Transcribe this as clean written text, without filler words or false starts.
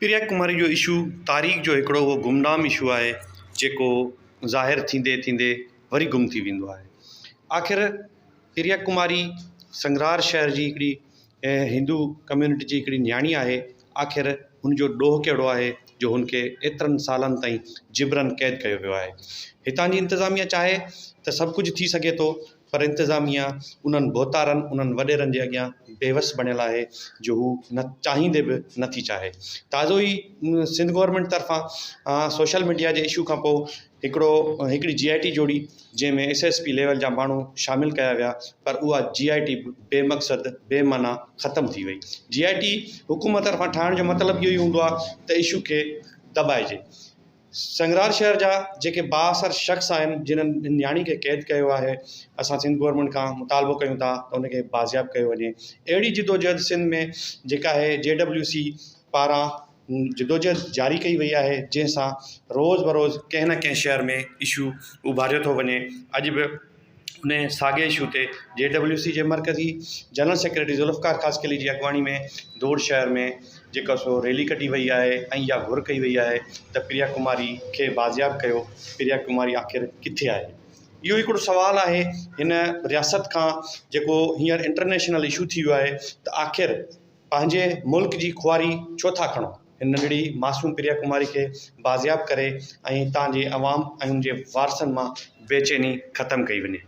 प्रिया कुमारी जो इशू तारीख़ जो हिकिड़ो उहो गुमनाम इशू आहे जेको ज़ाहिर थींदे थींदे वरी गुम थी वेंदो आहे। आख़िर प्रिया कुमारी संगरार शहर जी हिकिड़ी हिंदू कम्यूनिटी जी हिकिड़ी न्याणी आहे। आख़िर हुनजो ॾोह कहिड़ो आहे जो हुनखे एतिरनि सालनि ताईं जिबरन क़ैद कयो वियो आहे। हितां जी इंतिज़ामिया चाहे त सभु कुझु थी सघे थो, पर इंतिज़ामिया उन्हनि बोतारनि उन्हनि वॾेरनि जे अॻियां बेवस बणियल आहे जो हू न चाहींदे बि नथी चाहे। ताज़ो ई सिंध गवर्नमेंट तरफ़ां सोशल मीडिया जे इशू खां पोइ हिकिड़ी GIT जोड़ी जंहिंमें SSP लेवल जा माण्हू शामिलु कया विया, पर उहा GIT बेमक़सद बेमाना ख़तमु थी वई। GIT हुकूमत तरफ़ां ठाहिण जो मतिलबु इहो ई हूंदो आहे त इशू खे दॿाइजे। संगरार शहर जा जेके बाअसर शख़्स आहिनि जिन्हनि न्याणी खे क़ैद कयो आहे, असां सिंध गवर्नमेंट खां मुतालबो कयूं था त उनखे बाज़ियाब कयो वञे। अहिड़ी जिदोजहद सिंध में जेका आहे JWC पारां जिदोजहद जारी कई वई आहे, जंहिंसां रोज़ बरोज़ कंहिं न कंहिं शहर में इशू उभारियो थो वञे। अॼु बि उन साॻे इशू ते JWC जे मरकज़ी जनरल सेक्रेटरी ज़ुल्फ़कार ख़ासकली जी अॻवानी में धूड़ शहर में जेका सो रैली कढी वई आहे ऐं इहा घुर कई वई आहे त प्रिया कुमारी खे बाज़ियाब कयो। प्रिया कुमारी आख़िर किथे आहे? इहो हिकिड़ो सुवालु आहे हिन रियासत खां, जेको हींअर इंटरनेशनल इशू थी वियो आहे त आख़िर पंहिंजे मुल्क जी खुआरी छो था खणो? हिन नंढड़ी मासूम प्रिया कुमारी खे बाज़ियाब करे ऐं तव्हांजे अवाम ऐं हुनजे वारसनि मां बेचैनी ख़तमु कई वञे।